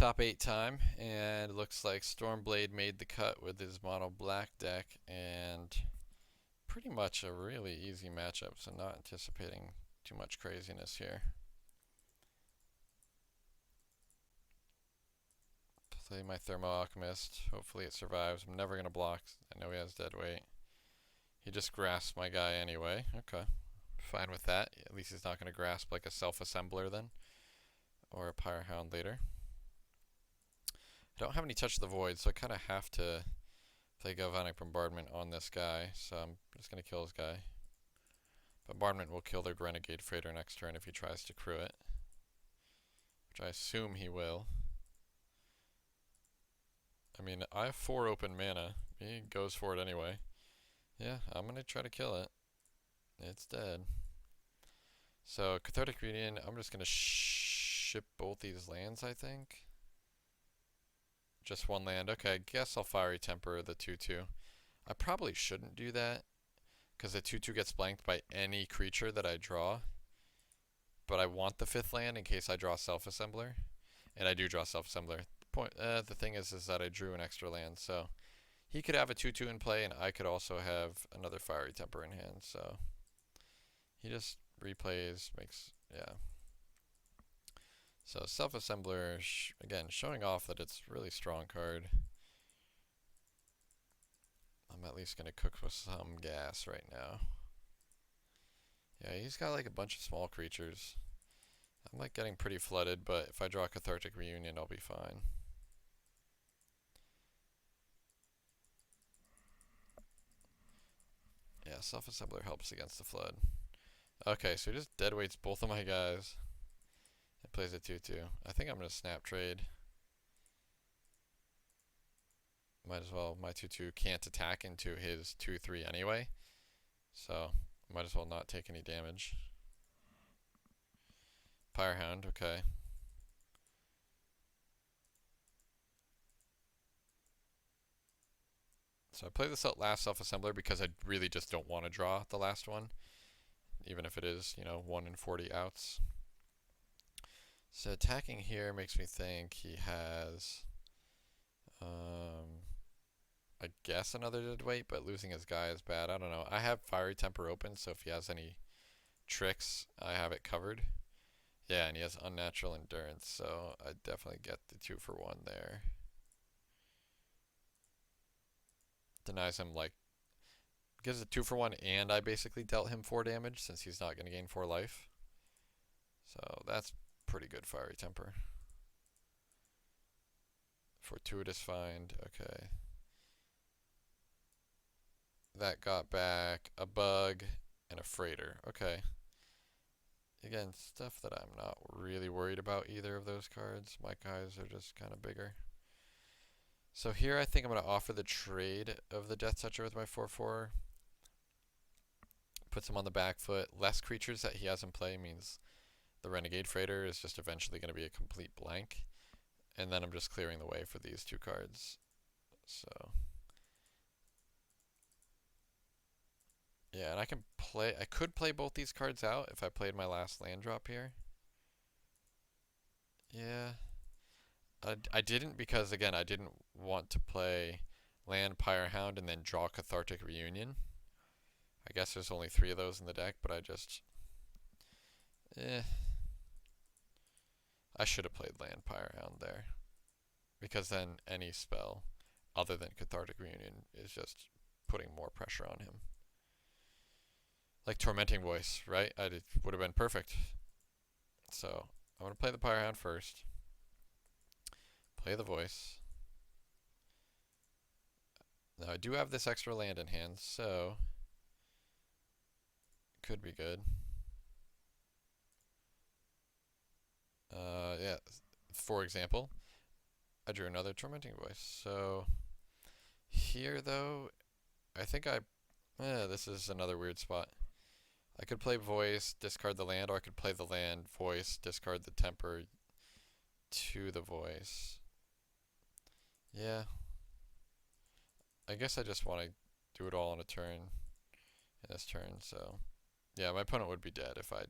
top 8 time, and it looks like Stormblade made the cut with his mono black deck, and pretty much a really easy matchup, so not anticipating too much craziness here. Play my Thermo Alchemist. Hopefully it survives. I'm never going to block. I know he has dead weight. He just grasped my guy anyway. Okay. Fine with that. At least he's not going to grasp like a self-assembler then. Or a Pyrohound later. I don't have any Touch of the Void, so I kind of have to play Galvanic Bombardment on this guy. So I'm just going to kill this guy. Bombardment will kill their Renegade Freighter next turn if he tries to crew it. Which I assume he will. I mean, I have 4 open mana. He goes for it anyway. Yeah, I'm going to try to kill it. It's dead. So, Cathartic Reunion, I'm just going to ship both these lands, I think. Just one land. Okay, I guess I'll Fiery Temper the 2/2. I probably shouldn't do that, because the 2/2 gets blanked by any creature that I draw. But I want the 5th land in case I draw Self-Assembler. And I do draw Self-Assembler. The thing is that I drew an extra land, so he could have a 2/2 in play, and I could also have another Fiery Temper in hand, so he just replays, yeah. So Self-Assembler, again, showing off that it's a really strong card. I'm at least going to cook with some gas right now. Yeah, he's got like a bunch of small creatures. I'm like getting pretty flooded, but if I draw Cathartic Reunion, I'll be fine. Yeah, Self-Assembler helps against the flood. Okay, so he just deadweights both of my guys. It plays a 2/2. I think I'm going to snap trade. Might as well. My 2/2 can't attack into his 2/3 anyway. So, might as well not take any damage. Pyrohound, okay. So I play this last Self-Assembler because I really just don't want to draw the last one. Even if it is, 1 in 40 outs. So attacking here makes me think he has, I guess another dead weight, but losing his guy is bad. I don't know. I have Fiery Temper open, so if he has any tricks, I have it covered. Yeah, and he has Unnatural Endurance, so I definitely get the 2-for-1 there. Denies him, gives a 2-for-1, and I basically dealt him 4 damage since he's not going to gain 4 life. So that's pretty good Fiery Temper. Fortuitous Find, okay. That got back a Bug and a Freighter, okay. Again, stuff that I'm not really worried about either of those cards. My guys are just kind of bigger. So here I think I'm going to offer the trade of the Death Toucher with my 4/4. Puts him on the back foot. Less creatures that he has in play means the Renegade Freighter is just eventually going to be a complete blank. And then I'm just clearing the way for these 2 cards. So yeah, and I could play both these cards out if I played my last land drop here. Yeah. I didn't because, again, I didn't want to play land Pyrohound and then draw Cathartic Reunion. I guess there's only 3 of those in the deck, but I should have played land Pyrohound there. Because then any spell other than Cathartic Reunion is just putting more pressure on him. Like Tormenting Voice, right? It would have been perfect. So I'm going to play the Pyrohound first. Play the Voice. Now I do have this extra land in hand, so could be good. Yeah, for example, I drew another Tormenting Voice. So here, though, I think this is another weird spot. I could play Voice, discard the land, or I could play the land, Voice, discard the Temper to the Voice. Yeah. I guess I just want to do it all in a turn, in this turn, so yeah, my opponent would be dead if I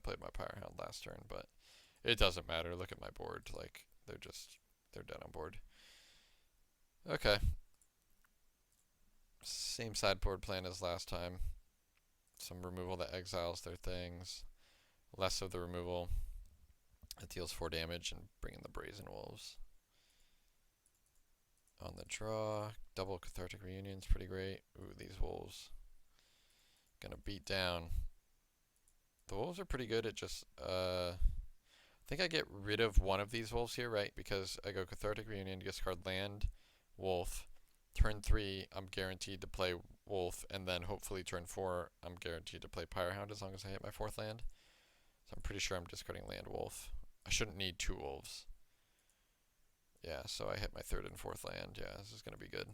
played my Pyrohound last turn, but it doesn't matter. Look at my board, like they're dead on board. Okay. Same sideboard plan as last time. Some removal that exiles their things. Less of the removal that deals 4 damage, and bring in the Brazen Wolves. On the draw, double Cathartic Reunion's pretty great. Ooh, these wolves. Gonna beat down. The wolves are pretty good at just, I think I get rid of one of these wolves here, right? Because I go Cathartic Reunion, discard land, wolf. Turn 3, I'm guaranteed to play wolf, and then hopefully turn 4, I'm guaranteed to play Pyrehound as long as I hit my 4th land. So I'm pretty sure I'm discarding land wolf. I shouldn't need 2 wolves. Yeah, so I hit my 3rd and 4th land. Yeah, this is going to be good.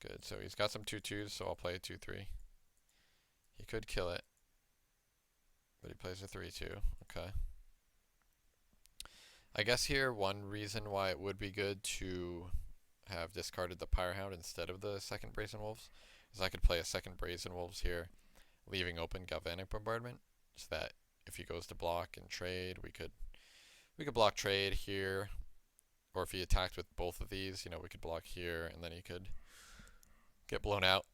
Good, so he's got some 2/2s, so I'll play a 2/3. He could kill it, but he plays a 3/2. Okay. I guess here, one reason why it would be good to have discarded the Pyrehound instead of the second Brazen Wolves is I could play a second Brazen Wolves here, leaving open Galvanic Bombardment, so that if he goes to block and trade, we could block trade here, or if he attacked with both of these, we could block here, and then he could get blown out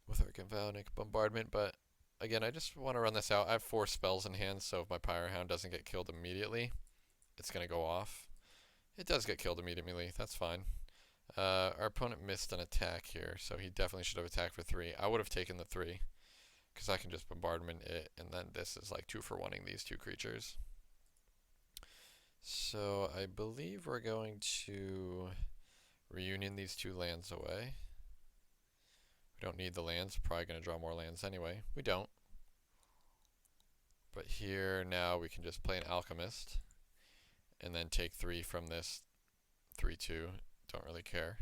with our Galvanic Bombardment. But again, I just want to run this out. I have 4 spells in hand, so if my Pyrehound doesn't get killed immediately, it's going to go off. It does get killed immediately. That's fine. Our opponent missed an attack here, so he definitely should have attacked for 3. I would have taken the 3, because I can just bombardment it, and then this is like 2 for 1ing these 2 creatures. So I believe we're going to reunion these 2 lands away. We don't need the lands. Probably going to draw more lands anyway. We don't. But here now we can just play an Alchemist, and then take 3 from this 3/2. Don't really care.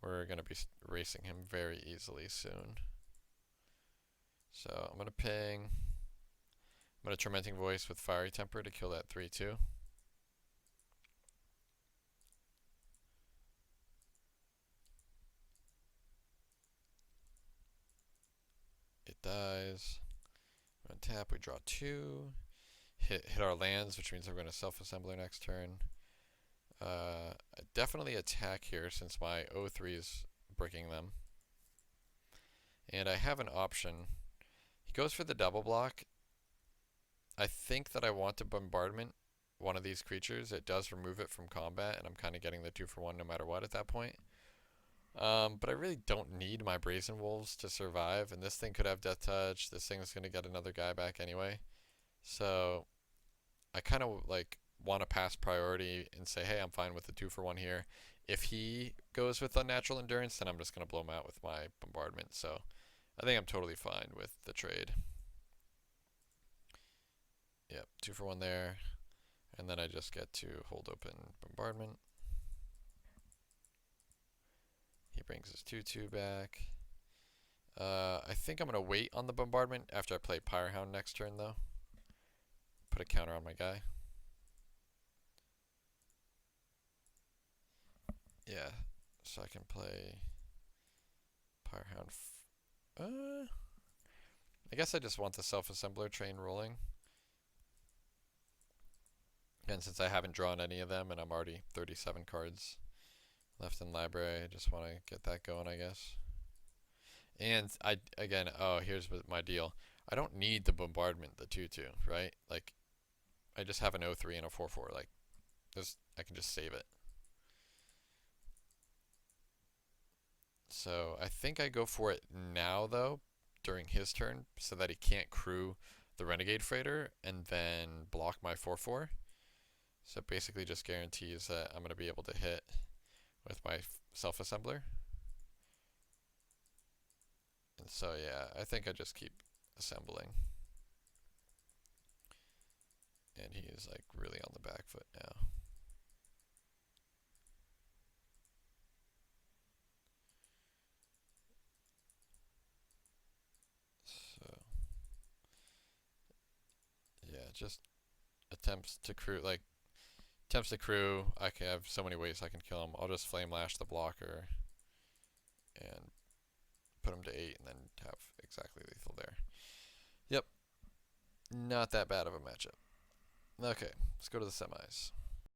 We're going to be racing him very easily soon. So I'm going to ping. I'm going to Tormenting Voice with Fiery Temper to kill that 3/2. It dies. We're going to tap. We draw 2. Hit our lands, which means we're going to Self-Assembler next turn. I definitely attack here since my 0/3 is breaking them. And I have an option. He goes for the double block. I think that I want to bombardment one of these creatures. It does remove it from combat, and I'm kind of getting the 2 for 1 no matter what at that point. But I really don't need my Brazen Wolves to survive, and this thing could have Death Touch. This thing is going to get another guy back anyway. So I kind of want to pass priority and say, hey, I'm fine with the 2 for 1 here. If he goes with Unnatural Endurance, then I'm just going to blow him out with my bombardment. So I think I'm totally fine with the trade. Yep, 2 for 1 there. And then I just get to hold open bombardment. He brings his 2/2 back. I think I'm going to wait on the bombardment after I play Pyrehound next turn, though. Put a counter on my guy. Yeah, so I can play Pyrehound. I guess I just want the Self-Assembler train rolling. And since I haven't drawn any of them and I'm already 37 cards left in library, I just want to get that going, I guess. And here's my deal. I don't need the bombardment, the 2/2, right? I just have an 0/3 and a 4/4. I can just save it. So I think I go for it now, though, during his turn, so that he can't crew the Renegade Freighter and then block my 4/4. So it basically just guarantees that I'm going to be able to hit with my Self-Assembler. And so yeah, I think I just keep assembling. And he is really on the back foot now. So yeah, just attempts to crew I can have so many ways I can kill him. I'll just Flame Lash the blocker and put him to 8 and then have exactly lethal there. Yep. Not that bad of a matchup. Okay, let's go to the semis.